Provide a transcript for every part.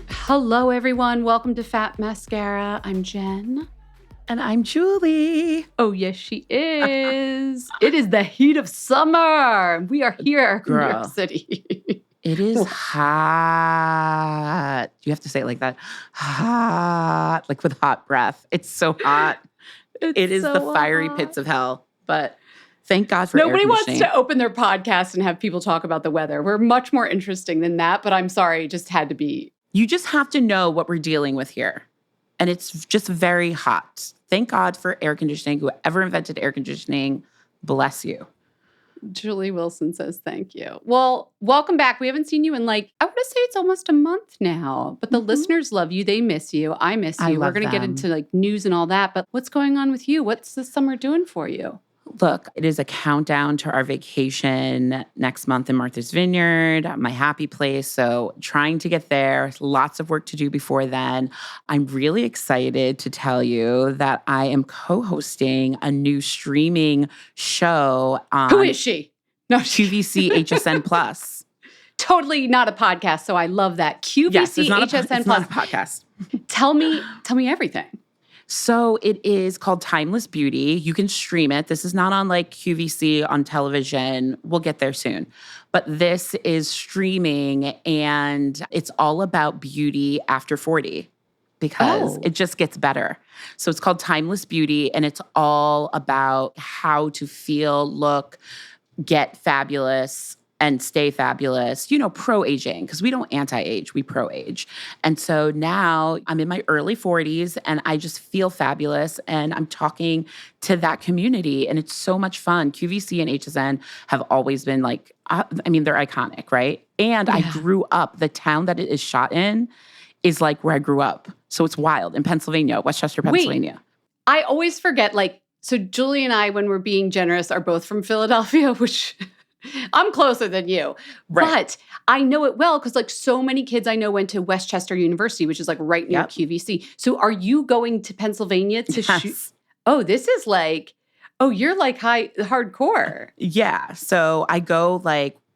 Hello, everyone. Welcome to Fat Mascara. I'm Jen. And I'm Julie. Oh, yes, she is. It is the heat of summer. We are here in New York City. It is hot. You have to say it like that. Hot, like with hot breath. It's so hot. It is so the fiery hot. Pits of hell. But thank God for air Nobody conditioning. wants to open their podcast and have people talk about the weather. We're much more interesting than that, but I'm sorry, it just had to be. You just have to know what we're dealing with here. And it's just very hot. Thank God for air conditioning. Whoever invented air conditioning, bless you. Julie Wilson says thank you. Well, welcome back. We haven't seen you in I want to say it's almost a month now. But the listeners love you. They miss you. I miss you. We're going to get into news and all that. But what's going on with you? What's the summer doing for you? Look, it is a countdown to our vacation next month in Martha's Vineyard, my happy place. So trying to get there, lots of work to do before then. I'm really excited to tell you that I am co-hosting a new streaming show on Who is she? No, QVC HSN Plus. Totally not a podcast, so I love that. QVC Yes, it's not HSN it's Plus. not a podcast. Tell me everything. So it is called Timeless Beauty. You can stream it. This is not on QVC on television. We'll get there soon. But this is streaming, and it's all about beauty after 40 because it just gets better. So it's called Timeless Beauty, and it's all about how to feel, look, get fabulous, and stay fabulous, pro-aging, because we don't anti-age, we pro-age. And so now I'm in my early 40s and I just feel fabulous, and I'm talking to that community, and it's so much fun. QVC and HSN have always been they're iconic, right? And I grew up, the town that it is shot in is where I grew up. So it's wild, in Pennsylvania, Westchester, Pennsylvania. Wait, I always forget, so Julie and I, when we're being generous, are both from Philadelphia, which... I'm closer than you, but I know it well because so many kids I know went to Westchester University, which is right near QVC. So are you going to Pennsylvania to shoot? Oh, this is you're hardcore. Yeah. So I go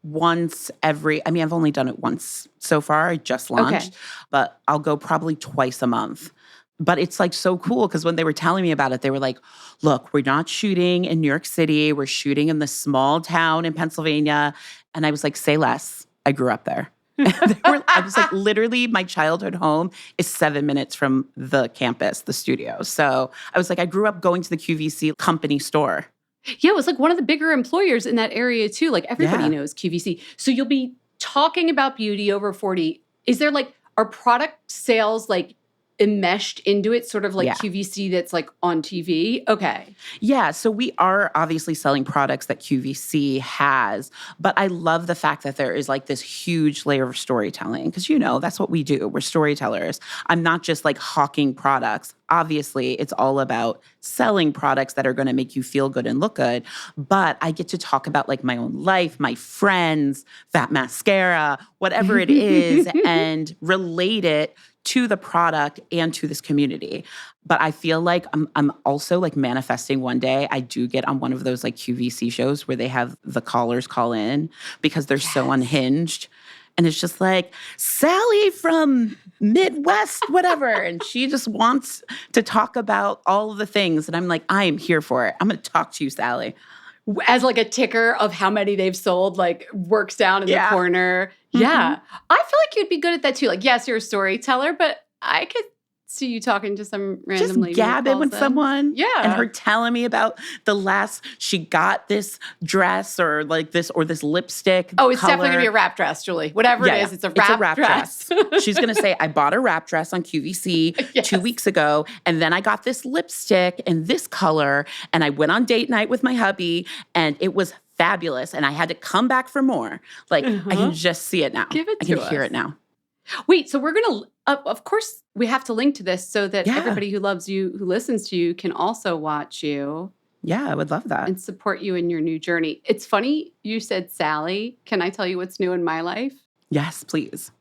once every, I've only done it once so far. I just launched, but I'll go probably twice a month. But it's so cool because when they were telling me about it, they were like, look, we're not shooting in New York City. We're shooting in this small town in Pennsylvania. And I was like, say less. I grew up there. I was literally, my childhood home is 7 minutes from the campus, the studio. So I was I grew up going to the QVC company store. Yeah, it was one of the bigger employers in that area too. Everybody knows QVC. So you'll be talking about beauty over 40. Is there are product sales enmeshed into it, sort of QVC that's on TV? Okay. Yeah, so we are obviously selling products that QVC has, but I love the fact that there is this huge layer of storytelling because, that's what we do. We're storytellers. I'm not just hawking products. Obviously, it's all about selling products that are going to make you feel good and look good, but I get to talk about my own life, my friends, Fat Mascara, whatever it is, and relate it to the product and to this community. But I feel I'm also manifesting one day I do get on one of those QVC shows where they have the callers call in because they're so unhinged. And it's just Sally from Midwest, whatever. And she just wants to talk about all of the things. And I'm I am here for it. I'm going to talk to you, Sally. As a ticker of how many they've sold, works down in the corner. Mm-hmm. Yeah. I feel you'd be good at that too. Yes, you're a storyteller, but I could see you talking to some random lady. Just gabbing with someone. Yeah. And her telling me about she got this dress or this lipstick. Oh, it's color. definitely going to be a wrap dress, Julie. Whatever it is, it's a wrap dress. She's going to say, I bought a wrap dress on QVC 2 weeks ago, and then I got this lipstick in this color, and I went on date night with my hubby, and it was fabulous, and I had to come back for more. I can just see it now. Give it to us. I can hear it now. Wait, so we're going to, of course, we have to link to this so that everybody who loves you, who listens to you, can also watch you. Yeah, I would love that. And support you in your new journey. It's funny you said Sally. Can I tell you what's new in my life? Yes, please.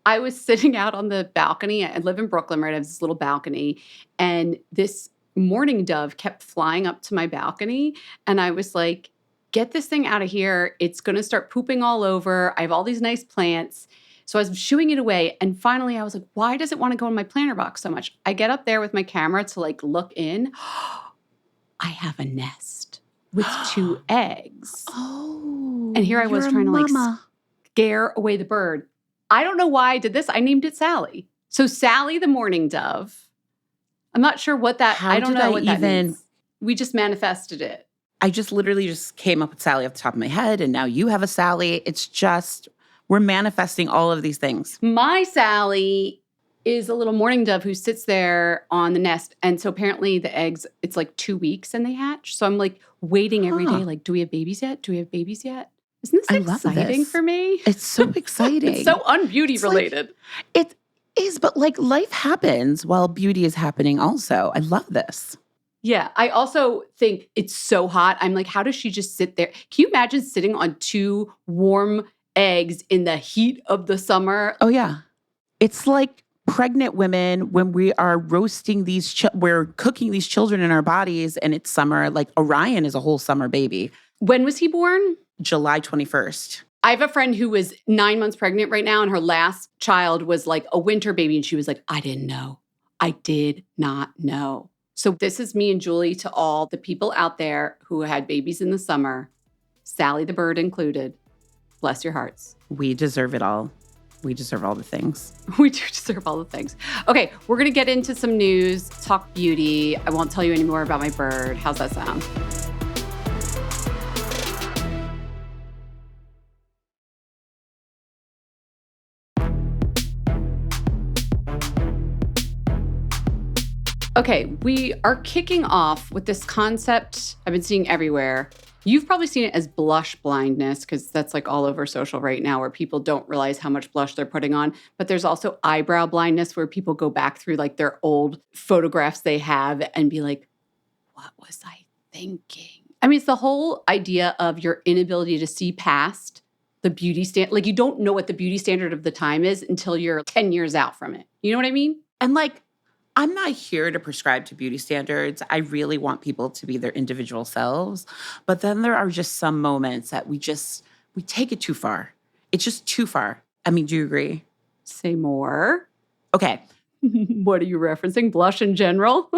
I was sitting out on the balcony. I live in Brooklyn, right? I have this little balcony. And this mourning dove kept flying up to my balcony. And I was get this thing out of here. It's going to start pooping all over. I have all these nice plants. So I was shooing it away. And finally I was like, why does it want to go in my planter box so much? I get up there with my camera to like look in. I have a nest with 2 eggs. Oh. And here I was trying to like scare away the bird. I don't know why I did this. I named it Sally. So Sally the mourning dove. I'm not sure what that, I don't know what that means. We just manifested it. I just literally just came up with Sally off the top of my head, and now you have a Sally. It's just, we're manifesting all of these things. My Sally is a little mourning dove who sits there on the nest. And so apparently the eggs, it's like 2 weeks and they hatch. So I'm like waiting every day, like, do we have babies yet? Do we have babies yet? Isn't this exciting for me? It's so exciting. It's so unbeauty related. Like, it is, but like life happens while beauty is happening also. I love this. Yeah. I also think it's so hot. I'm like, how does she just sit there? Can you imagine sitting on 2 warm eggs in the heat of the summer? Oh, yeah. It's like pregnant women when we are roasting these, we're cooking these children in our bodies and it's summer. Like Orion is a whole summer baby. When was he born? July 21st. I have a friend who was 9 months pregnant right now, and her last child was like a winter baby. And she was like, I didn't know. I did not know. So this is me and Julie to all the people out there who had babies in the summer, Sally the bird included. Bless your hearts. We deserve it all. We deserve all the things. We do deserve all the things. Okay, we're going to get into some news, talk beauty. I won't tell you any more about my bird. How's that sound? Okay, we are kicking off with this concept I've been seeing everywhere. You've probably seen it as blush blindness because that's like all over social right now where people don't realize how much blush they're putting on. But there's also eyebrow blindness where people go back through like their old photographs they have and be like, what was I thinking? I mean, it's the whole idea of your inability to see past the beauty standard. Like you don't know what the beauty standard of the time is until you're 10 years out from it. You know what I mean? And like, I'm not here to prescribe to beauty standards. I really want people to be their individual selves. But then there are just some moments that we take it too far. It's just too far. I mean, do you agree? Say more. Okay. What are you referencing? Blush in general?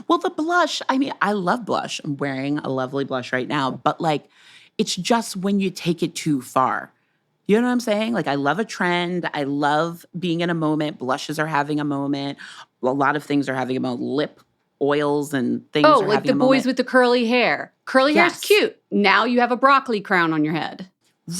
Well, the blush, I mean, I love blush. I'm wearing a lovely blush right now. But like, it's just when you take it too far. You know what I'm saying? Like, I love a trend. I love being in a moment. Blushes are having a moment. A lot of things are having a moment. Lip oils and things are having a moment. Oh, like the boys with the curly hair. Curly hair is cute. Now you have a broccoli crown on your head.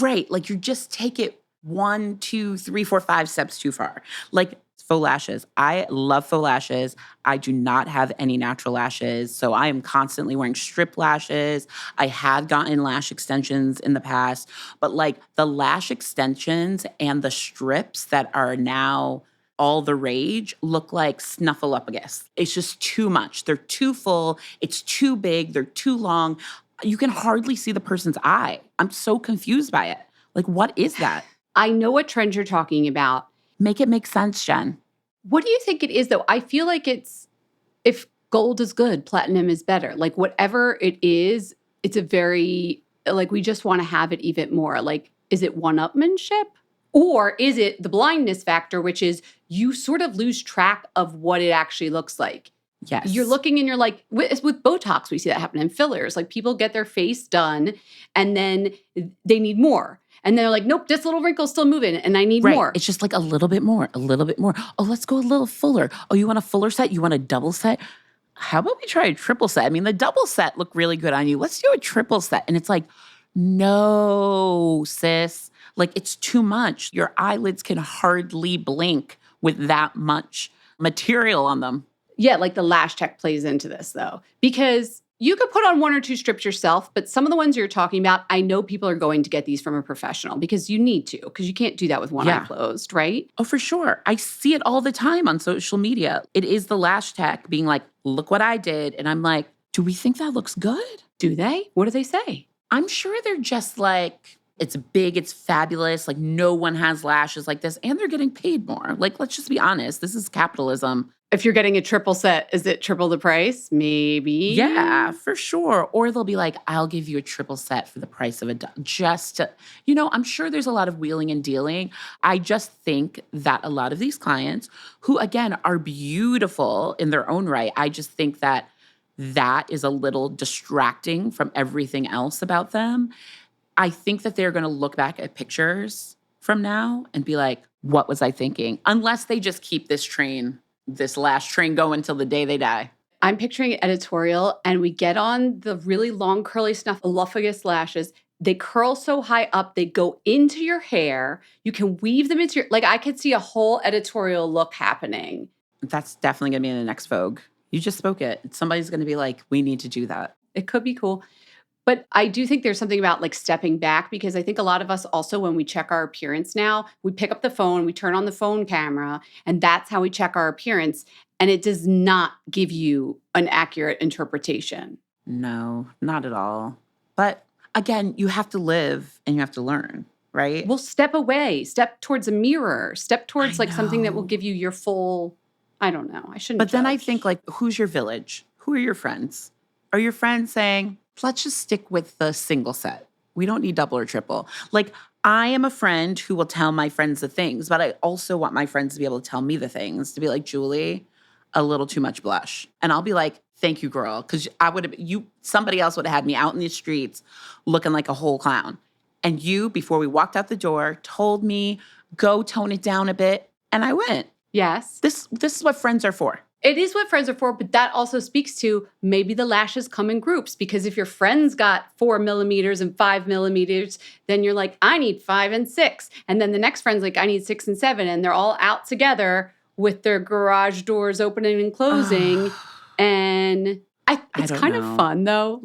Right. Like, you just take it 1, 2, 3, 4, 5 steps too far. Like, faux lashes. I love faux lashes. I do not have any natural lashes, so I am constantly wearing strip lashes. I had gotten lash extensions in the past, but like the lash extensions and the strips that are now all the rage look like Snuffleupagus. It's just too much. They're too full. It's too big. They're too long. You can hardly see the person's eye. I'm so confused by it. Like, what is that? I know what trend you're talking about. Make it make sense, Jen. What do you think it is, though? I feel like it's, if gold is good, platinum is better. Like, whatever it is, it's a very, like, we just want to have it even more. Like, is it one-upmanship? Or is it the blindness factor, which is you sort of lose track of what it actually looks like? Yes. You're looking and you're like, with Botox, we see that happen in fillers. Like, people get their face done and then they need more. And they're like, nope, this little wrinkle's still moving and I need more. It's just like a little bit more, a little bit more. Oh, let's go a little fuller. Oh, you want a fuller set? You want a double set? How about we try a triple set? I mean, the double set looked really good on you. Let's do a triple set. And it's like, no, sis. Like, it's too much. Your eyelids can hardly blink with that much material on them. Yeah, like the lash tech plays into this, though. Because you could put on 1 or 2 strips yourself, but some of the ones you're talking about, I know people are going to get these from a professional because you need to, because you can't do that with one eye closed, right? Oh, for sure. I see it all the time on social media. It is the lash tech being like, look what I did. And I'm like, do we think that looks good? Do they? What do they say? I'm sure they're just like, it's big, it's fabulous. Like, no one has lashes like this. And they're getting paid more. Like, let's just be honest. This is capitalism. If you're getting a triple set, is it triple the price? Maybe. Yeah, for sure. Or they'll be like, I'll give you a triple set for the price of a just to, I'm sure there's a lot of wheeling and dealing. I just think that a lot of these clients who, again, are beautiful in their own right, I just think that is a little distracting from everything else about them. I think that they're going to look back at pictures from now and be like, what was I thinking? Unless they just keep this lash train going till the day they die. I'm picturing an editorial, and we get on the really long, curly snuffleupagus lashes. They curl so high up, they go into your hair. You can weave them into I could see a whole editorial look happening. That's definitely going to be in the next Vogue. You just spoke it. Somebody's going to be like, we need to do that. It could be cool. But I do think there's something about stepping back, because I think a lot of us also, when we check our appearance now, we pick up the phone, we turn on the phone camera, and that's how we check our appearance. And it does not give you an accurate interpretation. No, not at all. But again, you have to live and you have to learn, right? Well, step away, step towards a mirror, step towards something that will give you your full, I don't know. I shouldn't. But then I judge. think who's your village? Who are your friends? Are your friends saying, let's just stick with the single set? We don't need double or triple. I am a friend who will tell my friends the things, but I also want my friends to be able to tell me the things, to be like, Julie, a little too much blush. And I'll be like, thank you, girl. Because somebody else would have had me out in the streets looking like a whole clown. And you, before we walked out the door, told me, go tone it down a bit. And I went. Yes. This is what friends are for. It is what friends are for, but that also speaks to maybe the lashes come in groups, because if your friends got 4 millimeters and 5 millimeters, then you're like, I need 5 and 6. And then the next friend's like, I need 6 and 7. And they're all out together with their garage doors opening and closing. And it's kind of fun, though.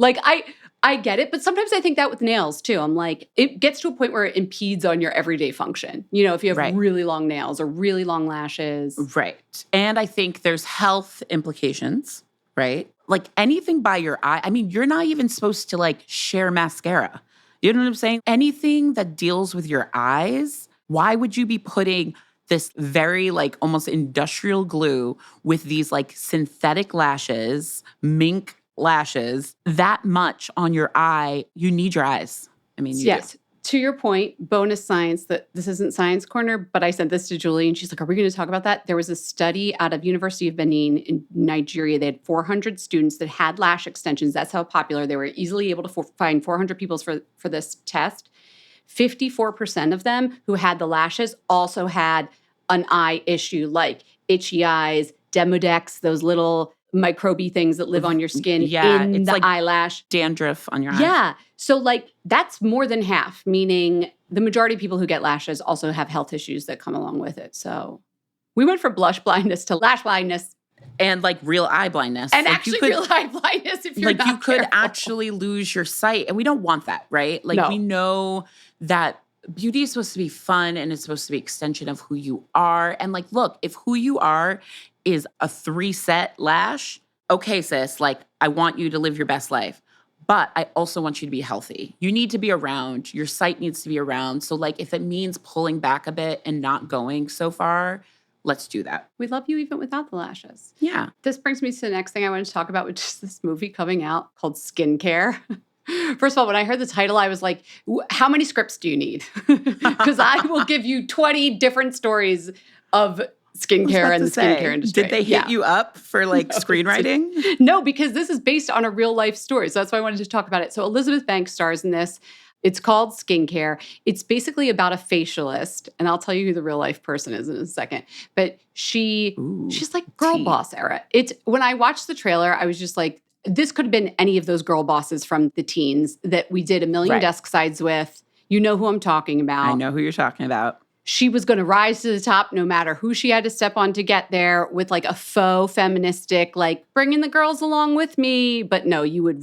I get it, but sometimes I think that with nails, too. I'm like, it gets to a point where it impedes on your everyday function. If you have really long nails or really long lashes. Right. And I think there's health implications, right? Anything by your eye. I mean, you're not even supposed to share mascara. You know what I'm saying? Anything that deals with your eyes, why would you be putting this very almost industrial glue with these synthetic lashes, mink lashes, that much on your eye? You need your eyes. I mean, yes. To your point, bonus science, that this isn't Science Corner, but I sent this to Julie and she's like, are we going to talk about that? There was a study out of University of Benin in Nigeria. They had 400 students that had lash extensions. That's how popular they were. Easily able to find 400 people for this test. 54% of them who had the lashes also had an eye issue, like itchy eyes, demodex, those little microbe things that live on your skin in the eyelash. Dandruff on your eye. Yeah. So that's more than half, meaning the majority of people who get lashes also have health issues that come along with it. So we went from blush blindness to lash blindness. And real eye blindness. And actually real eye blindness if you're not you could careful. actually lose your sight. And we don't want that, right? No. We know that beauty is supposed to be fun and it's supposed to be an extension of who you are. And look, if who you are is a 3-set lash, okay, sis, I want you to live your best life. But I also want you to be healthy. You need to be around. Your sight needs to be around. So if it means pulling back a bit and not going so far, let's do that. We love you even without the lashes. Yeah. This brings me to the next thing I want to talk about, which is this movie coming out called Skincare. First of all, when I heard the title, I was like, how many scripts do you need? Because I will give you 20 different stories of skincare and the skincare industry. Did they hit you up for screenwriting? No, because this is based on a real life story. So that's why I wanted to talk about it. So Elizabeth Banks stars in this. It's called Skincare. It's basically about a facialist. And I'll tell you who the real life person is in a second. But she's girl boss era. When I watched the trailer, I was just like, this could have been any of those girl bosses from the teens that we did a million desk sides with. You know who I'm talking about. I know who you're talking about. She was going to rise to the top no matter who she had to step on to get there, with a faux feministic, bringing the girls along with me. But no, you would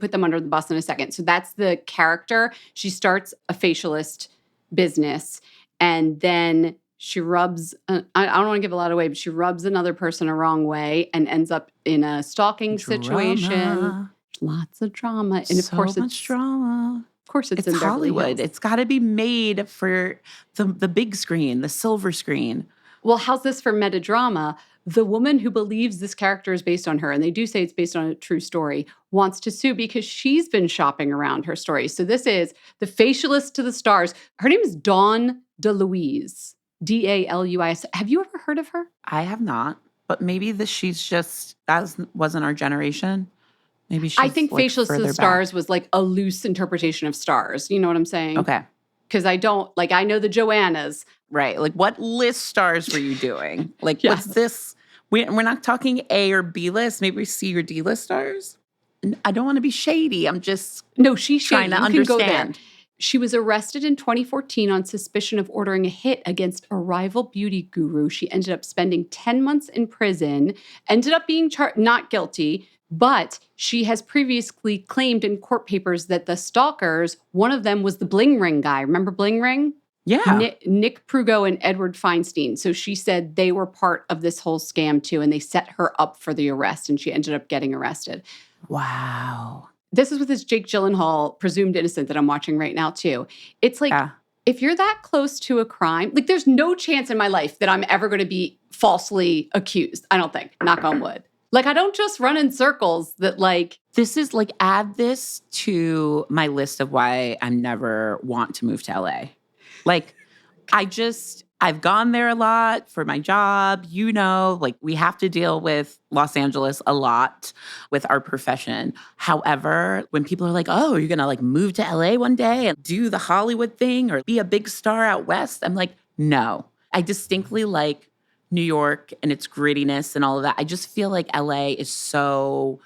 put them under the bus in a second. So that's the character. She starts a facialist business, and then she rubs, I don't want to give a lot away, but she rubs another person a wrong way and ends up in a stalking situation. Lots of drama. And of course, much drama. Of course, it's in Hollywood. It's got to be made for the big screen, the silver screen. Well, how's this for metadrama? The woman who believes this character is based on her, and they do say it's based on a true story, wants to sue because she's been shopping around her story. So this is the facialist to the stars. Her name is Dawn DeLuise, Daluis. Have you ever heard of her? I have not, but maybe that wasn't our generation. Maybe she's I think like facialist to further the stars back. was like a loose interpretation of stars. You know what I'm saying? Okay. Because I know the Joannas. Right. Like, what list stars were you doing? Like, Yes. what's this? We're not talking A or B list. Maybe C or D list stars. I don't want to be shady. I'm just No, she's trying shady. to You can go there. understand. She was arrested in 2014 on suspicion of ordering a hit against a rival beauty guru. She ended up spending 10 months in prison, ended up being not guilty, but she has previously claimed in court papers that the stalkers, one of them was the Bling Ring guy. Remember Bling Ring? Yeah. Nick Prugo and Edward Feinstein. So she said they were part of this whole scam too, and they set her up for the arrest, and she ended up getting arrested. Wow. This is with this Jake Gyllenhaal, presumed innocent, that I'm watching right now too. It's like, if you're that close to a crime, like there's no chance in my life that I'm ever going to be falsely accused. I don't think, knock on wood. Like I don't just run in circles that like. This is like, add this to my list of why I never want to move to LA. Like, I've gone there a lot for my job. You know, like we have to deal with Los Angeles a lot with our profession. However, when people are like, oh, you're going to like move to LA one day and do the Hollywood thing or be a big star out West, I'm like, no. I distinctly like New York and its grittiness and all of that. I just feel like LA is so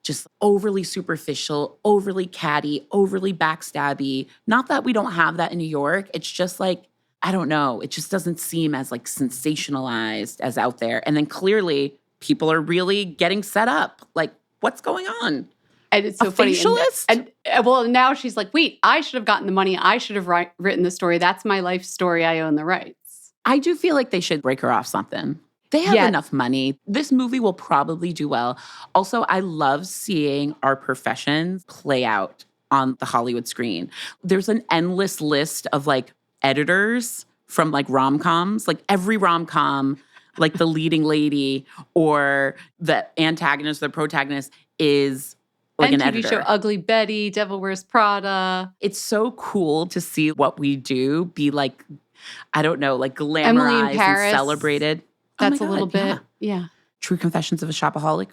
just overly superficial, overly catty, overly backstabby. Not that we don't have that in New York. It's just like, I don't know. It just doesn't seem as like sensationalized as out there. And then clearly people are really getting set up. Like, what's going on? And it's so funny. Facialist? And well, now she's like, wait, I should have gotten the money. I should have written the story. That's my life story. I own the rights. I do feel like they should break her off something. They have enough money. This movie will probably do well. Also, I love seeing our professions play out on the Hollywood screen. There's an endless list of like editors from like rom-coms. Like every rom-com, like the leading lady or the antagonist, the protagonist is like an editor. TV show Ugly Betty, Devil Wears Prada. It's so cool to see what we do be like, I don't know, like glamorized Emily in Paris. and celebrated. That's Oh a my little God, bit, yeah. True Confessions of a Shopaholic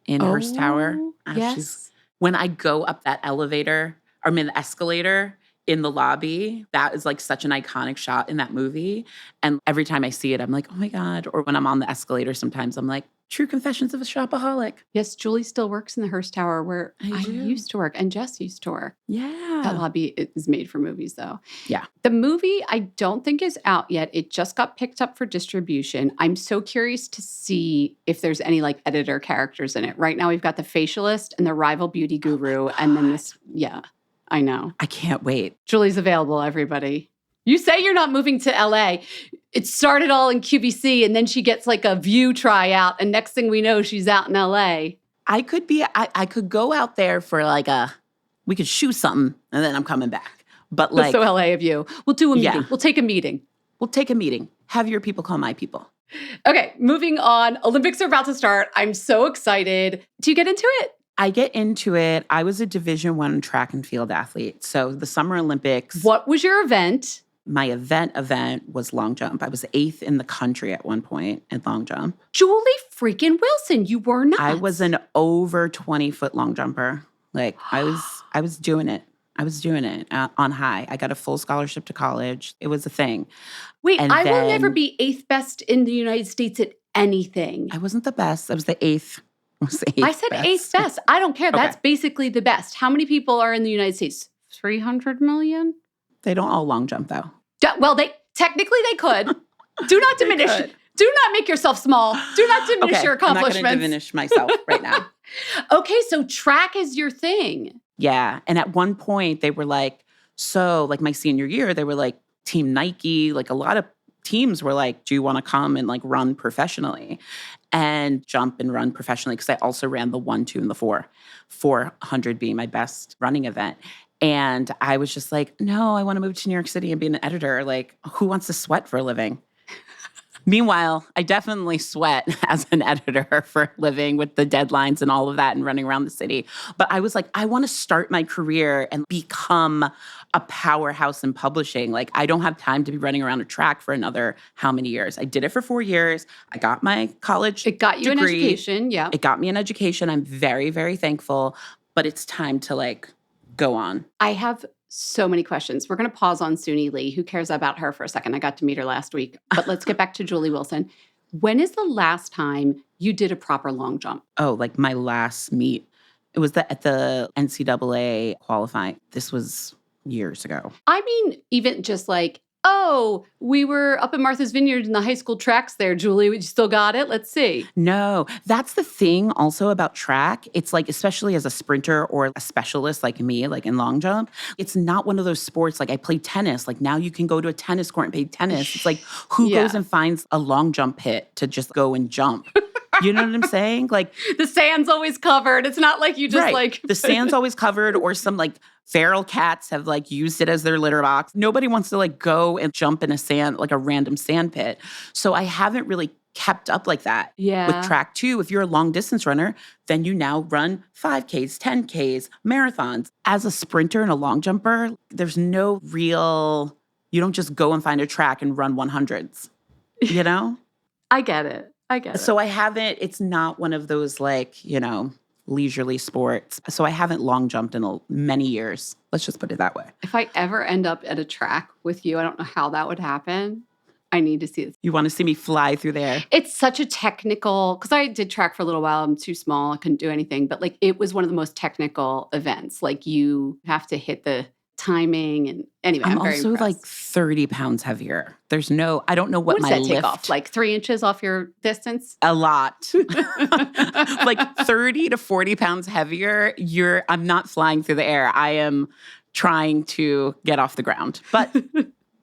in Hearst Tower. Yes. When I go up that elevator, the escalator in the lobby, that is like such an iconic shot in that movie. And every time I see it, I'm like, oh my God. Or when I'm on the escalator, sometimes I'm like, True Confessions of a Shopaholic. Yes, Julie still works in the Hearst Tower where I used to work and Jess used to work. Yeah. That lobby is made for movies though. Yeah. The movie I don't think is out yet. It just got picked up for distribution. I'm so curious to see if there's any like editor characters in it. Right now we've got the facialist and the rival beauty guru and then this, I know. I can't wait. Julie's available, everybody. You say you're not moving to LA. It started all in QVC and then she gets like a View tryout and next thing we know, she's out in LA. I could go out there for like we could shoot something and then I'm coming back. But like. That's so LA of you. We'll do a meeting. Yeah. We'll take a meeting. We'll take a meeting. Have your people call my people. Okay, moving on. Olympics are about to start. I'm so excited. Do you get into it? I get into it. I was a Division I track and field athlete. So the Summer Olympics. What was your event? My event was long jump. I was 8th in the country at one point in long jump. Julie freaking Wilson, you were not. I was an over 20-foot long jumper. Like I was doing it. I was doing it on high. I got a full scholarship to college. It was a thing. Wait, I will never be 8th best in the United States at anything. I wasn't the best. I was the 8th. I said best. 8th best. I don't care. Okay. That's basically the best. How many people are in the United States? 300 million? They don't all long jump though. Well, they could. Do not diminish. could. Do not make yourself small. Do not diminish your accomplishments. I'm not going to diminish myself right now. Okay, so track is your thing. Yeah. And at one point they were like, so like my senior year, they were like Team Nike, like a lot of teams were like, do you want to come and like run professionally and jump and run professionally? Because I also ran the 1, 2, and the 4, 400 being my best running event. And I was just like, no, I want to move to New York City and be an editor. Like, who wants to sweat for a living? Meanwhile, I definitely sweat as an editor for a living with the deadlines and all of that and running around the city. But I was like, I want to start my career and become a powerhouse in publishing. Like, I don't have time to be running around a track for another how many years? I did it for 4 years. I got my college It got you an degree. education, yeah. It got me an education. I'm very, very thankful. But it's time to like go on. I have so many questions. We're going to pause on Suni Lee. Who cares about her for a second? I got to meet her last week. But let's get back to Julie Wilson. When is the last time you did a proper long jump? Oh, like my last meet. It was at the NCAA qualifying. This was years ago. I mean, even just like, oh, we were up in Martha's Vineyard in the high school tracks there, Julie. You still got it? Let's see. No, that's the thing also about track. It's like, especially as a sprinter or a specialist like me, like in long jump, it's not one of those sports like I played tennis. Like now you can go to a tennis court and play tennis. It's like, who goes and finds a long jump pit to just go and jump? You know what I'm saying? Like the sand's always covered. It's not like you just like the sand's always covered, or some like feral cats have like used it as their litter box. Nobody wants to like go and jump in a sand, like a random sand pit. So I haven't really kept up like that with track too. If you're a long distance runner, then you now run 5Ks, 10Ks, marathons. As a sprinter and a long jumper, there's no real, you don't just go and find a track and run 100s, you know? I get it. So I haven't, it's not one of those like, you know, leisurely sports. So I haven't long jumped in many years. Let's just put it that way. If I ever end up at a track with you, I don't know how that would happen. I need to see it. You want to see me fly through the air? It's such a technical, because I did track for a little while. I'm too small. I couldn't do anything. But like it was one of the most technical events. Like you have to hit the timing. And anyway, I'm very also impressed. like 30 pounds heavier. I don't know what does my that lift. Take off? Like 3 inches off your distance? A lot. Like 30 to 40 pounds heavier. I'm not flying through the air. I am trying to get off the ground. But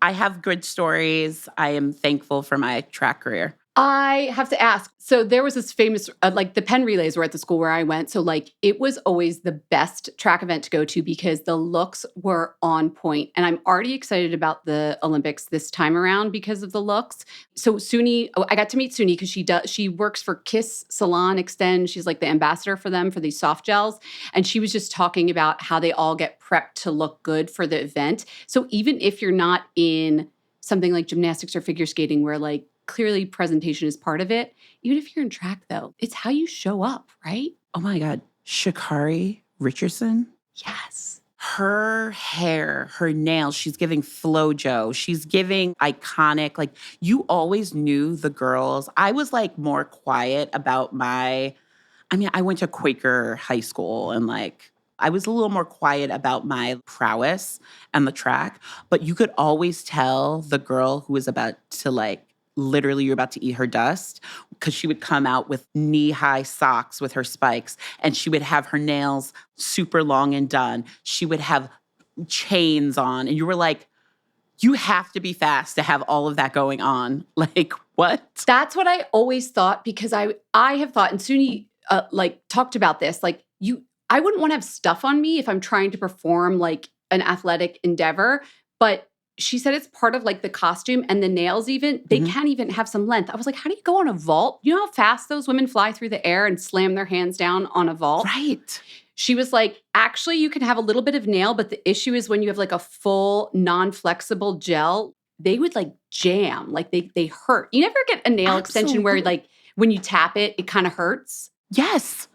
I have good stories. I am thankful for my track career. I have to ask. So there was this famous, like the Penn relays were at the school where I went. So like it was always the best track event to go to because the looks were on point. And I'm already excited about the Olympics this time around because of the looks. So Suni, I got to meet Suni because she works for Kiss Salon Extend. She's like the ambassador for them for these soft gels. And she was just talking about how they all get prepped to look good for the event. So even if you're not in something like gymnastics or figure skating where like clearly presentation is part of it. Even if you're in track, though, it's how you show up, right? Oh, my God. Sha'Carri Richardson? Yes. Her hair, her nails, she's giving FloJo. She's giving iconic. Like, you always knew the girls. I was, like, more quiet about I went to Quaker high school and, like, I was a little more quiet about my prowess and the track. But you could always tell the girl who was about to, like, literally you're about to eat her dust because she would come out with knee-high socks with her spikes and she would have her nails super long and done. She would have chains on and you were like, you have to be fast to have all of that going on. Like, what? That's what I always thought because I have thought, and Suni like talked about this, like I wouldn't want to have stuff on me if I'm trying to perform like an athletic endeavor, but she said it's part of like the costume and the nails even, they can't even have some length. I was like, how do you go on a vault? You know how fast those women fly through the air and slam their hands down on a vault? Right. She was like, actually, you can have a little bit of nail, but the issue is when you have like a full non-flexible gel, they would like jam, like they hurt. You never get a nail extension where like when you tap it, it kind of hurts? Yes.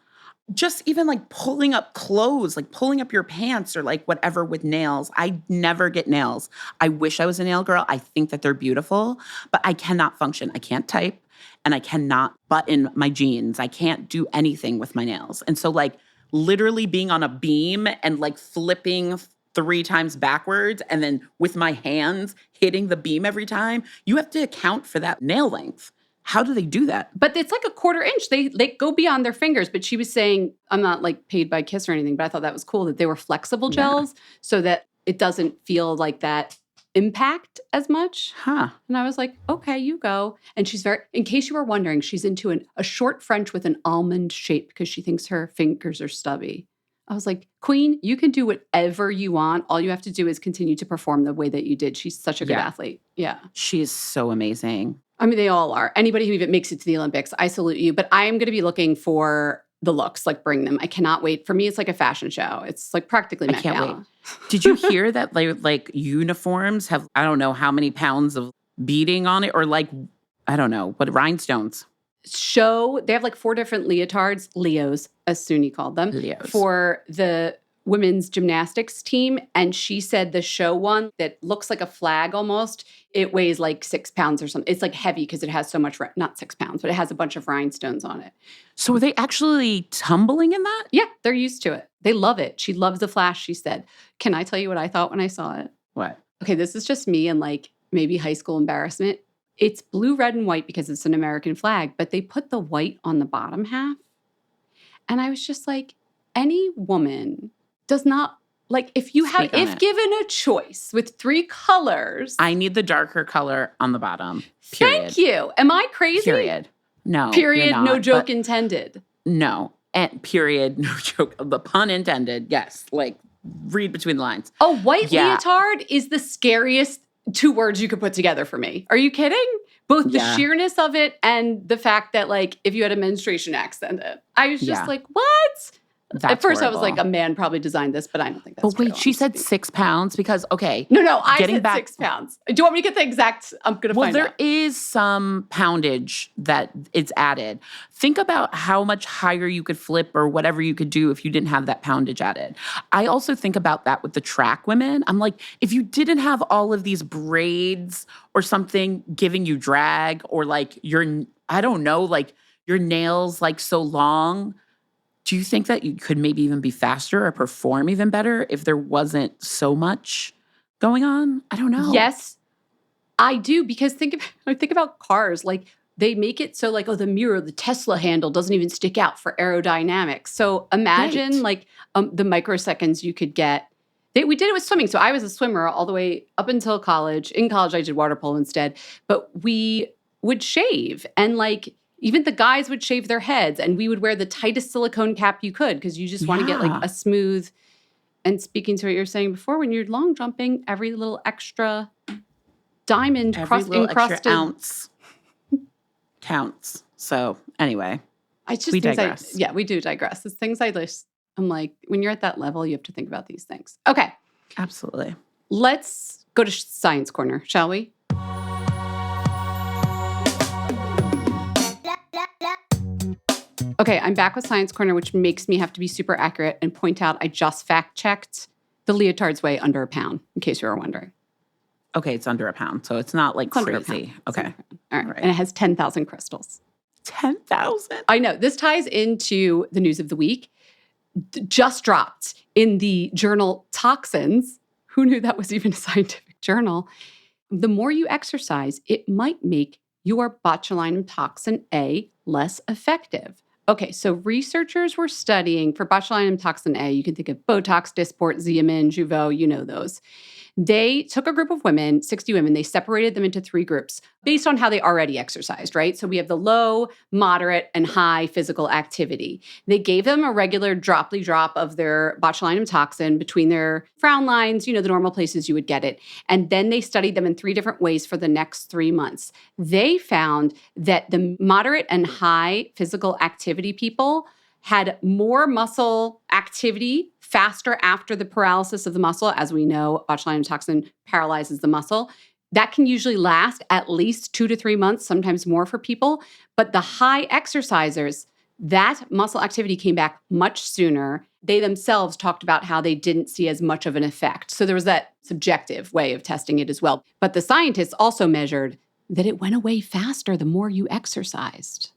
Just even like pulling up clothes, like pulling up your pants or like whatever with nails. I never get nails. I wish I was a nail girl. I think that they're beautiful, but I cannot function. I can't type and I cannot button my jeans. I can't do anything with my nails. And so like literally being on a beam and like flipping 3 times backwards and then with my hands hitting the beam every time, you have to account for that nail length. How do they do that? But it's like a 1/4 inch. They go beyond their fingers. But she was saying, I'm not like paid by Kiss or anything, but I thought that was cool that they were flexible gels so that it doesn't feel like that impact as much. Huh. And I was like, okay, you go. And she's in case you were wondering, she's into a short French with an almond shape because she thinks her fingers are stubby. I was like, Queen, you can do whatever you want. All you have to do is continue to perform the way that you did. She's such a good athlete. Yeah. She is so amazing. I mean, they all are. Anybody who even makes it to the Olympics, I salute you. But I am going to be looking for the looks, like bring them. I cannot wait. For me, it's like a fashion show. It's like practically Met can't Gala. wait. Did you hear that like uniforms have, I don't know how many pounds of beading on it, or like, I don't know, what rhinestones? They have like 4 different leotards, Leos, as Suni called them, Leos. for the women's gymnastics team. And she said the show one that looks like a flag almost, it weighs like 6 pounds or something. It's like heavy because it has so much, not 6 pounds, but it has a bunch of rhinestones on it. So are they actually tumbling in that? Yeah, they're used to it. They love it. She loves the flash, she said. Can I tell you what I thought when I saw it? What? Okay, this is just me and like maybe high school embarrassment. It's blue, red, and white because it's an American flag, but they put the white on the bottom half. And I was just like, any woman does not, like, if given a choice with 3 colors. I need the darker color on the bottom. Period. Thank you. Am I crazy? Period. No. Period. You're not, No joke intended. No. And period. No joke. The pun intended. Yes. Like, read between the lines. A white leotard is the scariest 2 words you could put together for me. Are you kidding? Both the sheerness of it and the fact that, like, if you had a menstruation accident, I was just like, what? That's At first, horrible. I was like, a man probably designed this, but I don't think that's But wait, true, she said honestly. 6 pounds because, okay. No, I getting said back, 6 pounds. Do you want me to get the exact? I'm going to find out. Well, there is some poundage that it's added. Think about how much higher you could flip or whatever you could do if you didn't have that poundage added. I also think about that with the track women. I'm like, if you didn't have all of these braids or something giving you drag, or like I don't know, like your nails like so long, do you think that you could maybe even be faster or perform even better if there wasn't so much going on? I don't know. Yes, I do, because think about cars. Like, they make it so like, the Tesla handle doesn't even stick out for aerodynamics. So imagine like the microseconds you could get. We did it with swimming. So I was a swimmer all the way up until college. In college, I did water polo instead. But we would shave, and like, even the guys would shave their heads, and we would wear the tightest silicone cap you could because you just want to get like a smooth. And speaking to what you were saying before, when you're long jumping, every little extra diamond encrusted extra ounce counts. So anyway, we digress. We do digress. It's things I list. I'm like, when you're at that level, you have to think about these things. Okay. Absolutely. Let's go to Science Corner, shall we? Okay, I'm back with Science Corner, which makes me have to be super accurate and point out I just fact-checked the leotards weigh under a pound, in case you were wondering. Okay, it's under a pound, so it's not like crazy. Okay. All right. And it has 10,000 crystals. 10,000? I know. This ties into the news of the week. Just dropped in the journal Toxins. Who knew that was even a scientific journal? The more you exercise, it might make your botulinum toxin A less effective. Okay, so researchers were studying for botulinum toxin A. You can think of Botox, Dysport, Xeomin, Jeuveau, you know those. They took a group of women, 60 women, they separated them into 3 groups based on how they already exercised, right? So we have the low, moderate, and high physical activity. They gave them a regular droply drop of their botulinum toxin between their frown lines, the normal places you would get it. And then they studied them in 3 different ways for the next 3 months. They found that the moderate and high physical activity people had more muscle activity faster after the paralysis of the muscle. As we know, botulinum toxin paralyzes the muscle. That can usually last at least 2 to 3 months, sometimes more for people. But the high exercisers, that muscle activity came back much sooner. They themselves talked about how they didn't see as much of an effect. So there was that subjective way of testing it as well. But the scientists also measured that it went away faster the more you exercised.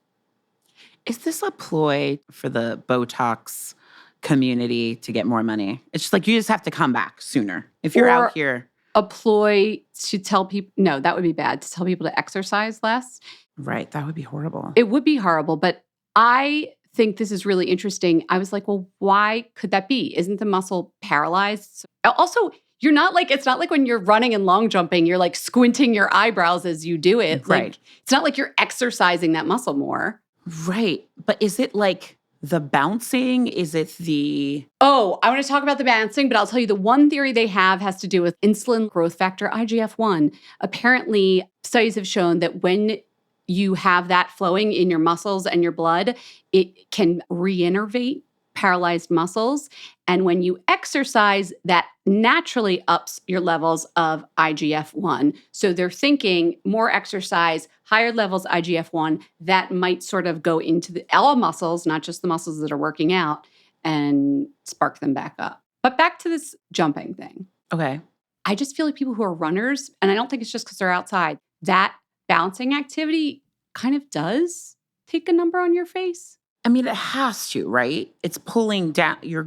Is this a ploy for the Botox community to get more money? It's just like, you just have to come back sooner. If you're out here. A ploy to tell people, no, that would be bad, to tell people to exercise less. Right, that would be horrible. It would be horrible, but I think this is really interesting. I was like, well, why could that be? Isn't the muscle paralyzed? Also, it's not like when you're running and long jumping, you're like squinting your eyebrows as you do it. Right. Like, it's not like you're exercising that muscle more. Right. But is it like the bouncing? Is it the... Oh, I want to talk about the bouncing, but I'll tell you the one theory they have has to do with insulin growth factor, IGF-1. Apparently, studies have shown that when you have that flowing in your muscles and your blood, it can reinnervate paralyzed muscles. And when you exercise, that naturally ups your levels of IGF-1. So they're thinking more exercise, higher levels IGF-1, that might sort of go into all muscles, not just the muscles that are working out, and spark them back up. But back to this jumping thing. Okay. I just feel like people who are runners, and I don't think it's just because they're outside, that bouncing activity kind of does take a number on your face. I mean, it has to, right? It's pulling down your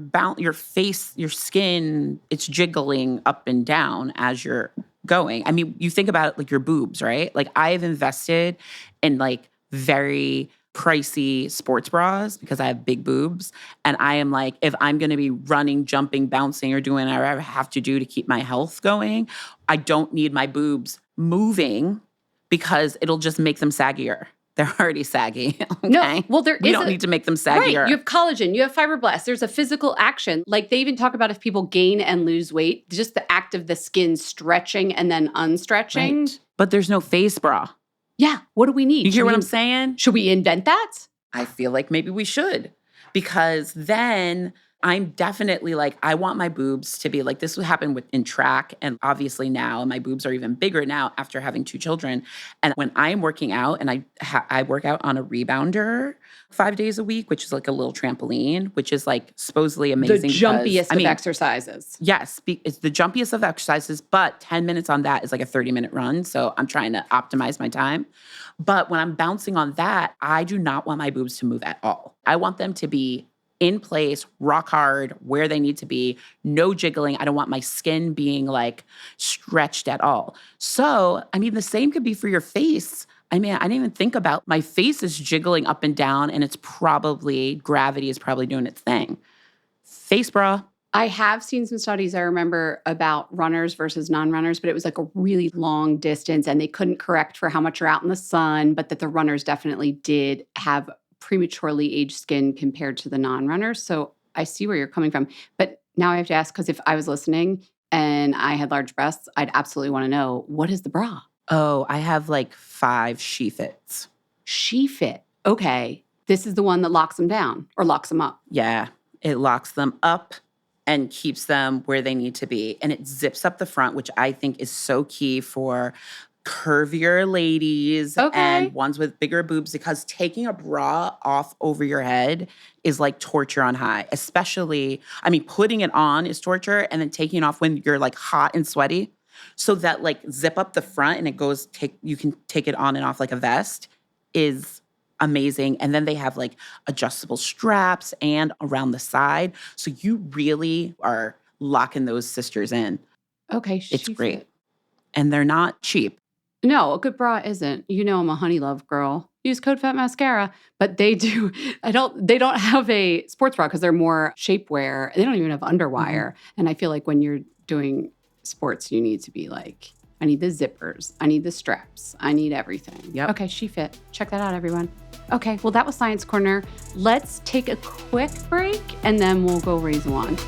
face, your skin, it's jiggling up and down as you're going. I mean, you think about it like your boobs, right? Like I've invested in like very pricey sports bras because I have big boobs. And I am like, if I'm going to be running, jumping, bouncing, or doing whatever I have to do to keep my health going, I don't need my boobs moving because it'll just make them saggier. They're already saggy. Okay? No, well, we don't need to make them saggier. Right. You have collagen, you have fibroblasts. There's a physical action. Like they even talk about if people gain and lose weight, just the act of the skin stretching and then unstretching. Right. But there's no face bra. Yeah. What do we need? You hear what I'm saying? Should we invent that? I feel like maybe we should, because then I'm definitely like, I want my boobs to be like, this would happen in track. And obviously now my boobs are even bigger now after having 2 children. And when I'm working out and I work out on a rebounder 5 days a week, which is like a little trampoline, which is like supposedly amazing. The jumpiest of exercises. Yes, it's the jumpiest of exercises, but 10 minutes on that is like a 30-minute run. So I'm trying to optimize my time. But when I'm bouncing on that, I do not want my boobs to move at all. I want them to be in place, rock hard, where they need to be, no jiggling. I don't want my skin being like stretched at all. So, I mean, the same could be for your face. I mean, I didn't even think about my face is jiggling up and down, and it's probably, gravity is probably doing its thing. Face bra. I have seen some studies I remember about runners versus non-runners, but it was like a really long distance and they couldn't correct for how much you're out in the sun, but that the runners definitely did have prematurely aged skin compared to the non-runners. So I see where you're coming from. But now I have to ask, because if I was listening and I had large breasts, I'd absolutely want to know, what is the bra? Oh, I have like 5 She Fits. She Fit. Okay. This is the one that locks them down or locks them up. Yeah. It locks them up and keeps them where they need to be. And it zips up the front, which I think is so key for curvier ladies and ones with bigger boobs, because taking a bra off over your head is like torture on high. Especially, I mean, putting it on is torture, and then taking it off when you're like hot and sweaty. So that like zip up the front and it goes, you can take it on and off like a vest is amazing. And then they have like adjustable straps and around the side. So you really are locking those sisters in. Okay. It's great. And they're not cheap. No, a good bra isn't. You know I'm a Honey Love girl. Use Code Fat Mascara. But they do, they don't have a sports bra because they're more shapewear. They don't even have underwire. And I feel like when you're doing sports, you need to be like, I need the zippers. I need the straps. I need everything. Yep. Okay, She Fit. Check that out, everyone. Okay, well, that was Science Corner. Let's take a quick break, and then we'll go raise a wand.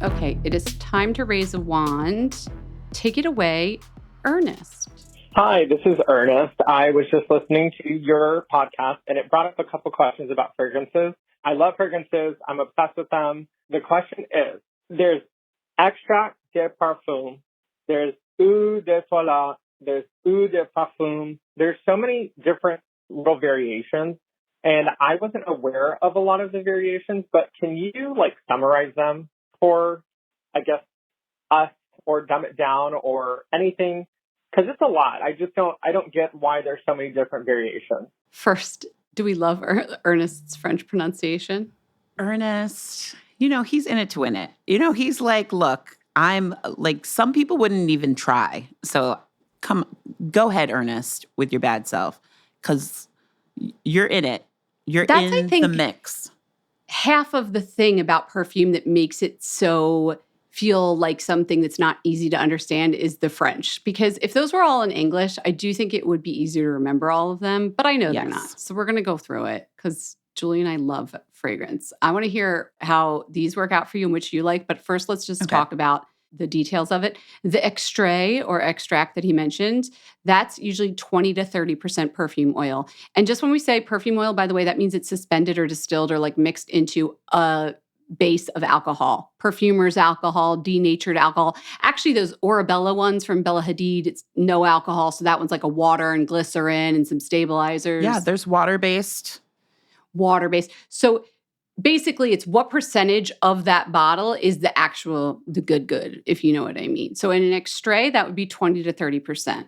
Okay, it is time to raise a wand. Take it away, Ernest. Hi, this is Ernest. I was just listening to your podcast, and it brought up a couple questions about fragrances. I love fragrances. I'm obsessed with them. The question is, there's extract de parfum, there's eau de toilette, there's eau de parfum. There's so many different little variations, and I wasn't aware of a lot of the variations, but can you, like, summarize them for, I guess, us, or dumb it down, or anything? Because it's a lot. I don't get why there's so many different variations. First, do we love Ernest's French pronunciation? Ernest, he's in it to win it. He's like, look, I'm like, some people wouldn't even try. So go ahead, Ernest, with your bad self, because you're in it. That's, in the mix. Half of the thing about perfume that makes it so feel like something that's not easy to understand is the French. Because if those were all in English, I do think it would be easier to remember all of them. But I know they're not. So we're going to go through it because Julie and I love fragrance. I want to hear how these work out for you and which you like. But first, let's just talk about the details of it. The extrait or extract that he mentioned, that's usually 20 to 30% perfume oil. And just when we say perfume oil, by the way, that means it's suspended or distilled or like mixed into a base of alcohol. Perfumer's alcohol, denatured alcohol. Actually, those Orebella ones from Bella Hadid, it's no alcohol. So that one's like a water and glycerin and some stabilizers. Yeah, there's water-based. Water-based. So basically, it's what percentage of that bottle is the good, if you know what I mean. So in an extrait, that would be 20 to 30%.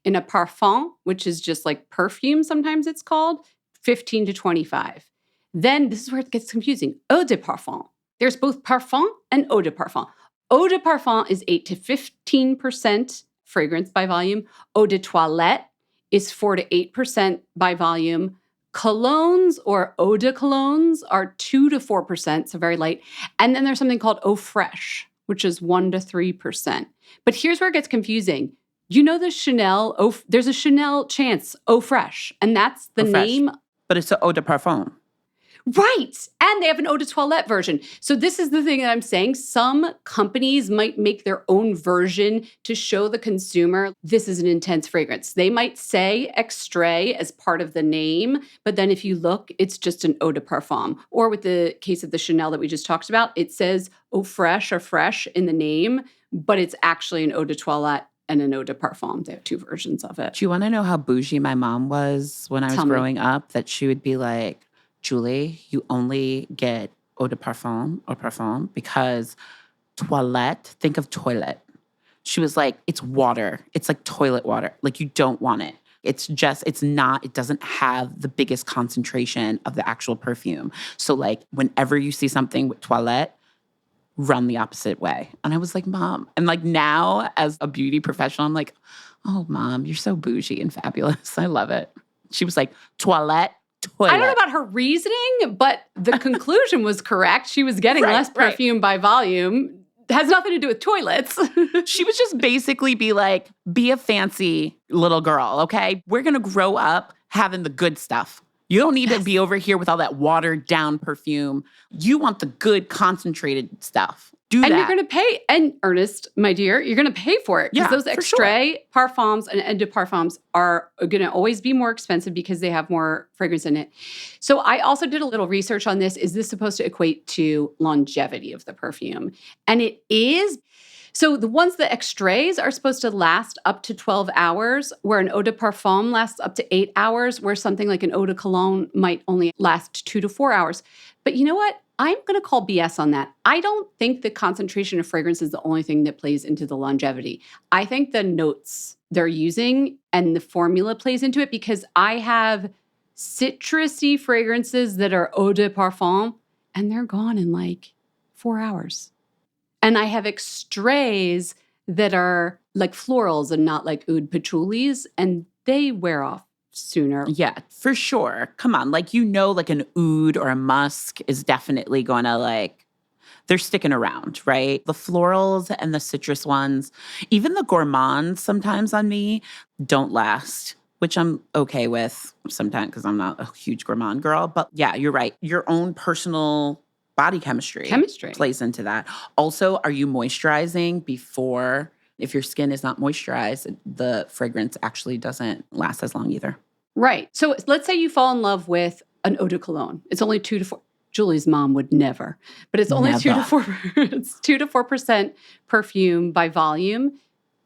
In a parfum, which is just like perfume, sometimes it's called, 15 to 25. Then this is where it gets confusing. Eau de parfum. There's both parfum and eau de parfum. Eau de parfum is 8 to 15% fragrance by volume. Eau de toilette is 4 to 8% by volume. Colognes or eau de colognes are 2 to 4%, so very light. And then there's something called eau fraiche, which is 1 to 3%. But here's where it gets confusing. You know the Chanel, there's a Chanel Chance eau fraiche, and that's the name. But it's an eau de parfum. Right. And they have an eau de toilette version. So this is the thing that I'm saying. Some companies might make their own version to show the consumer this is an intense fragrance. They might say extrait as part of the name, but then if you look, it's just an eau de parfum. Or with the case of the Chanel that we just talked about, it says eau fraiche or fresh in the name, but it's actually an eau de toilette and an eau de parfum. They have two versions of it. Do you want to know how bougie my mom was when I was growing up? That she would be like, Julie, you only get eau de parfum or parfum because toilette, think of toilet. She was like, it's water. It's like toilet water. Like, you don't want it. It doesn't have the biggest concentration of the actual perfume. So like, whenever you see something with toilette, run the opposite way. And I was like, Mom. And like now as a beauty professional, I'm like, oh, Mom, you're so bougie and fabulous. I love it. She was like, toilette. Toilet. I don't know about her reasoning, but the conclusion was correct. She was getting less perfume by volume. It has nothing to do with toilets. She was just basically be a fancy little girl, okay? We're going to grow up having the good stuff. You don't need to be over here with all that watered down perfume. You want the good concentrated stuff. Do that. And you're going to pay. And Ernest, my dear, you're going to pay for it. Because those extrait parfums and eau de parfums are going to always be more expensive because they have more fragrance in it. So I also did a little research on this. Is this supposed to equate to longevity of the perfume? And it is. So the extraits are supposed to last up to 12 hours, where an eau de parfum lasts up to 8 hours, where something like an eau de cologne might only last 2 to 4 hours. But you know what? I'm going to call BS on that. I don't think the concentration of fragrance is the only thing that plays into the longevity. I think the notes they're using and the formula plays into it, because I have citrusy fragrances that are eau de parfum and they're gone in like 4 hours. And I have extraits that are like florals and not like oud patchoulis, and they wear off sooner. Yeah, for sure. Come on. Like, like an oud or a musk is definitely going to they're sticking around, right? The florals and the citrus ones, even the gourmands sometimes on me don't last, which I'm okay with sometimes because I'm not a huge gourmand girl. But yeah, you're right. Your own personal body chemistry plays into that. Also, are you moisturizing before? If your skin is not moisturized, the fragrance actually doesn't last as long either. Right. So let's say you fall in love with an eau de cologne. It's only 2 to 4. Julie's mom would never. But it's only 2 to 4. It's 2 to 4% perfume by volume.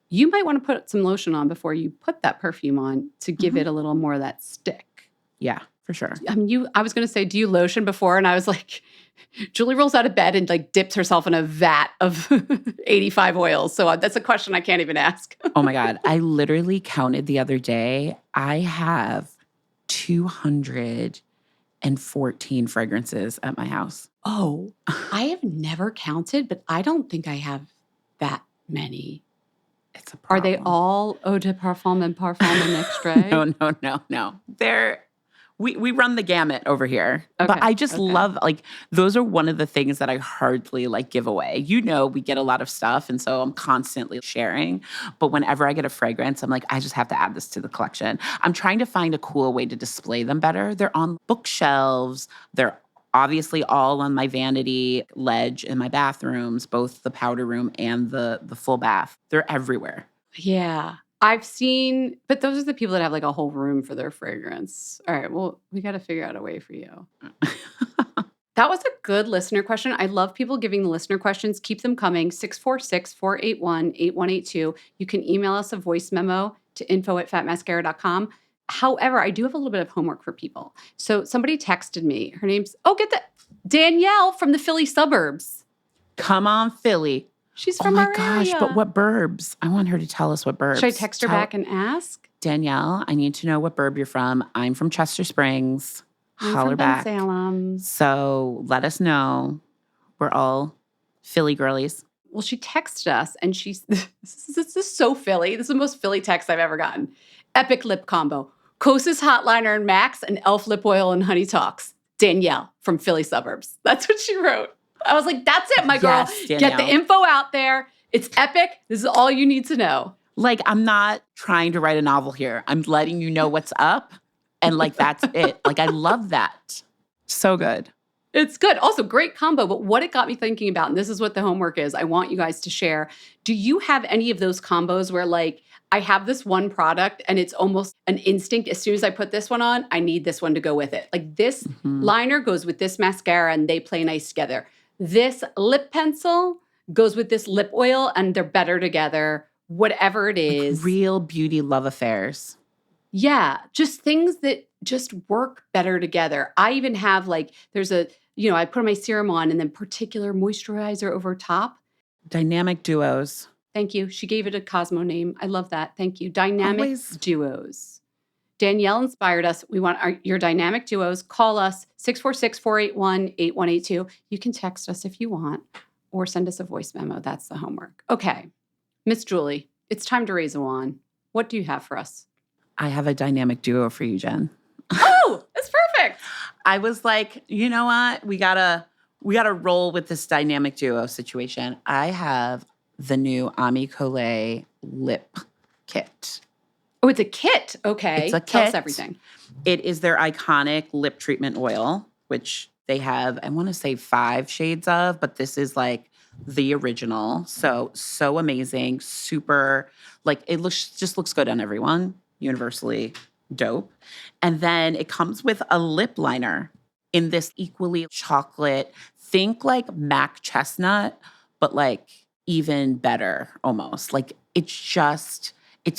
You might want to put some lotion on before you put that perfume on to give it a little more of that stick. Yeah, for sure. I mean, I was going to say, do you lotion before? And I was like, Julie rolls out of bed and dips herself in a vat of 85 oils. So that's a question I can't even ask. Oh my God. I literally counted the other day. I have 214 fragrances at my house. Oh, I have never counted, but I don't think I have that many. It's a problem. Are they all eau de parfum and extrait? No. We run the gamut over here. Okay, But I just love, like, those are one of the things that I hardly, like, give away. You know, we get a lot of stuff, and so I'm constantly sharing. But whenever I get a fragrance, I'm like, I just have to add this to the collection. I'm trying to find a cool way to display them better. They're on bookshelves. They're obviously all on my vanity ledge in my bathrooms, both the powder room and the full bath. They're everywhere. Yeah. I've seen, but those are the people that have like a whole room for their fragrance. All right. Well, we got to figure out a way for you. That was a good listener question. I love people giving the listener questions. Keep them coming. 646-481-8182. You can email us a voice memo to info@fatmascara.com. However, I do have a little bit of homework for people. So somebody texted me. Her name's, Danielle from the Philly suburbs. Come on, Philly. She's from our gosh, area. but what burbs? I want her to tell us what burbs. Should I text her back and ask? Danielle, I need to know what burb you're from. I'm from Chester Springs. I'm Holler from back. Salem. So let us know. We're all Philly girlies. Well, she texted us and this is so Philly. This is the most Philly text I've ever gotten. Epic lip combo. Kosas Hot Liner and Max and Elf Lip Oil and Honey Talks. Danielle from Philly suburbs. That's what she wrote. I was like, that's it, my girl. Yes, Get the info out there. It's epic. This is all you need to know. Like, I'm not trying to write a novel here. I'm letting you know what's up. And like, that's it. Like, I love that. So good. It's good. Also, great combo. But what it got me thinking about, and this is what the homework is, I want you guys to share. Do you have any of those combos where like, I have this one product and it's almost an instinct. As soon as I put this one on, I need this one to go with it. Like this liner goes with this mascara and they play nice together. This lip pencil goes with this lip oil and they're better together, whatever it is. Like real beauty love affairs. Yeah, just things that just work better together. I even have like, there's I put my serum on and then particular moisturizer over top. Dynamic duos. Thank you. She gave it a Cosmo name. I love that. Thank you. Dynamic Always. duos. Danielle inspired us. We want your dynamic duos. Call us 646-481-8182. You can text us if you want or send us a voice memo. That's the homework. Okay. Miss Julie, it's time to raise a wand. What do you have for us? I have a dynamic duo for you, Jen. Oh, that's perfect. I was like, you know what? We gotta roll with this dynamic duo situation. I have the new Ami Collet lip kit. Oh, it's a kit. Okay. It's a kit. Tell us everything. It is their iconic lip treatment oil, which they have, I want to say 5 shades of, but this is like the original. So amazing. Super, like it just looks good on everyone. Universally dope. And then it comes with a lip liner in this equally chocolate, think like Mac chestnut, but like even better almost. Like it's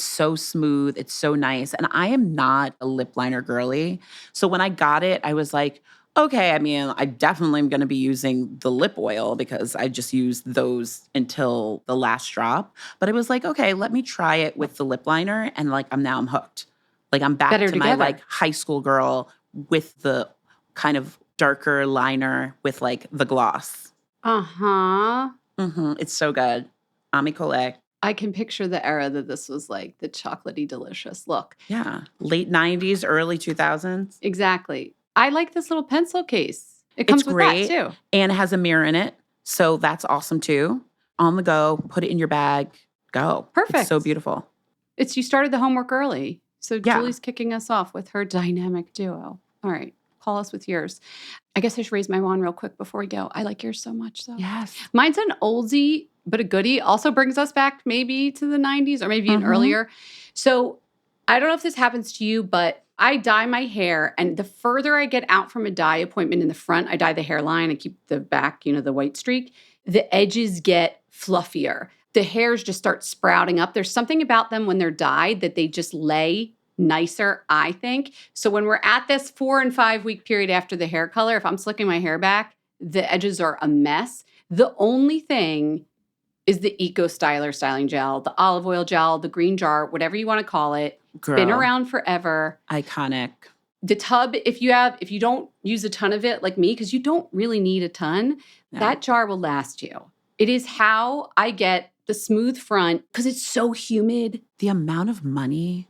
so smooth. It's so nice. And I am not a lip liner girly. So when I got it, I was like, okay, I mean, I definitely am going to be using the lip oil because I just used those until the last drop. But I was like, okay, let me try it with the lip liner. And like, I'm hooked. Like I'm back Better to together. my like high school girl with the kind of darker liner with like the gloss. Uh-huh. It's so good. Ami Collet. I can picture the era that this was like the chocolatey delicious look. Yeah. Late 90s, early 2000s. Exactly. I like this little pencil case. It comes with great. that too. And it has a mirror in it. So that's awesome too. On the go, put it in your bag, go. Perfect. It's so beautiful. You started the homework early. So Yeah. Julie's kicking us off with her dynamic duo. All right. Call us with yours. I guess I should raise my wand real quick before we go. I like yours so much though. Yes. Mine's an oldie, but a goodie. Also brings us back maybe to the 90s or maybe even earlier. So I don't know if this happens to you, but I dye my hair. And the further I get out from a dye appointment in the front, I dye the hairline. I keep the back, the white streak. The edges get fluffier. The hairs just start sprouting up. There's something about them when they're dyed that they just lay nicer, I think. So when we're at this 4 and 5 week period after the hair color, if I'm slicking my hair back, the edges are a mess. The only thing is the Eco Styler styling gel, the olive oil gel, the green jar, whatever you want to call it. It's been around forever. Iconic. The tub, if you don't use a ton of it like me, because you don't really need a ton, that jar will last you. It is how I get the smooth front because it's so humid. The amount of money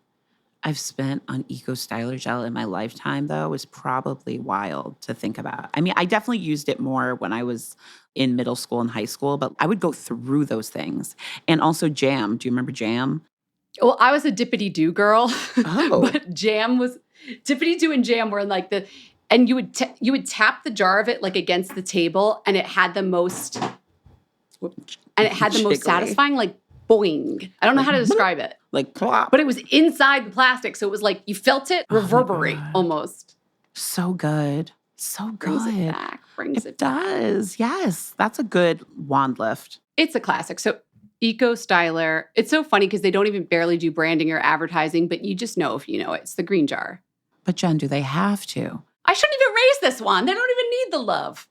I've spent on Eco Styler Gel in my lifetime, though, is probably wild to think about. I mean, I definitely used it more when I was in middle school and high school, but I would go through those things. And also Jam. Do you remember Jam? Well, I was a dippity-doo girl. Oh. But Jam was, dippity-doo and Jam were in like and you would tap the jar of it like against the table, and it had the most, satisfying, like, boing. I don't know how to describe it. Like plop. But it was inside the plastic, so it was like you felt it reverberate almost. So good. So good. Brings it back. It does. Yes. That's a good wand lift. It's a classic. So Eco Styler, it's so funny because they don't even barely do branding or advertising, but you just know if you know it. It's the green jar. But Jen, do they have to? I shouldn't even raise this one. They don't even need the love.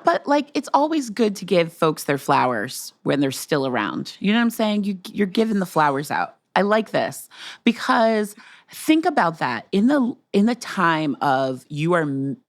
But like, it's always good to give folks their flowers when they're still around. You know what I'm saying? You're giving the flowers out. I like this because think about that in the time of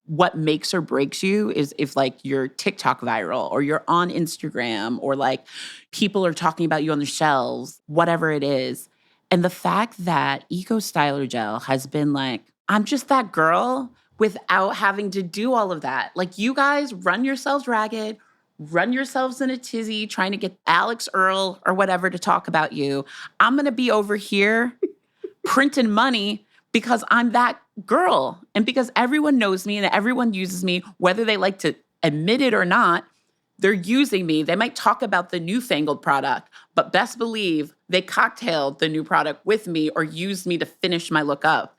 what makes or breaks you is if like you're TikTok viral or you're on Instagram or like people are talking about you on the shelves, whatever it is. And the fact that Eco Styler Gel has been like, I'm just that girl without having to do all of that. Like, you guys run yourselves ragged, run yourselves in a tizzy trying to get Alex Earl or whatever to talk about you. I'm going to be over here printing money because I'm that girl. And because everyone knows me and everyone uses me, whether they like to admit it or not, they're using me. They might talk about the newfangled product, but best believe they cocktailed the new product with me or used me to finish my look up.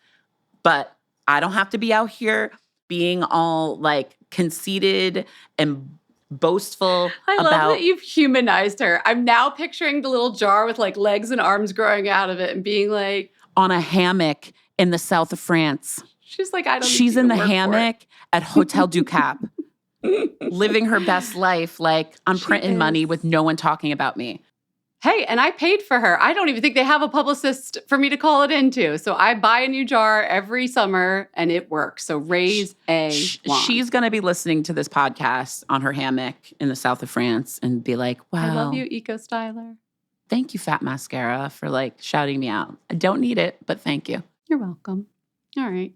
But I don't have to be out here being all like conceited and boastful. I love that you've humanized her. I'm now picturing the little jar with like legs and arms growing out of it and being like on a hammock in the south of France. She's like, I don't. She's in the hammock at Hotel du Cap, living her best life. Like, I'm printing money with no one talking about me. Hey, and I paid for her. I don't even think they have a publicist for me to call it into. So I buy a new jar every summer and it works. So raise a wand. She's going to be listening to this podcast on her hammock in the south of France and be like, wow. I love you, Eco Styler. Thank you, Fat Mascara, for like shouting me out. I don't need it, but thank you. You're welcome. All right.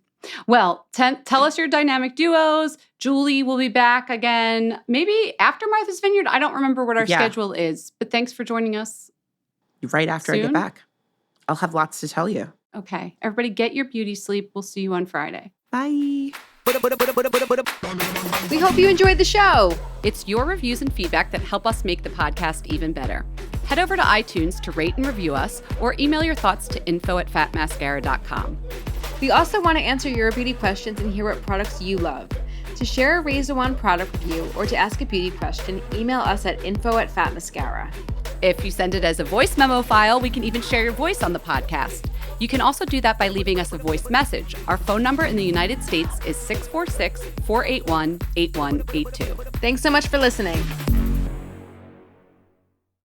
Well, tell us your dynamic duos. Julie will be back again, maybe after Martha's Vineyard. I don't remember what our schedule is, but thanks for joining us. Right after I get back. I'll have lots to tell you. Okay. Everybody get your beauty sleep. We'll see you on Friday. Bye. We hope you enjoyed the show. It's your reviews and feedback that help us make the podcast even better. Head over to iTunes to rate and review us or email your thoughts to info@fatmascara.com. We also want to answer your beauty questions and hear what products you love. To share a Raise a Wand product review or to ask a beauty question, email us at info@fatmascara. If you send it as a voice memo file, we can even share your voice on the podcast. You can also do that by leaving us a voice message. Our phone number in the United States is 646-481-8182. Thanks so much for listening.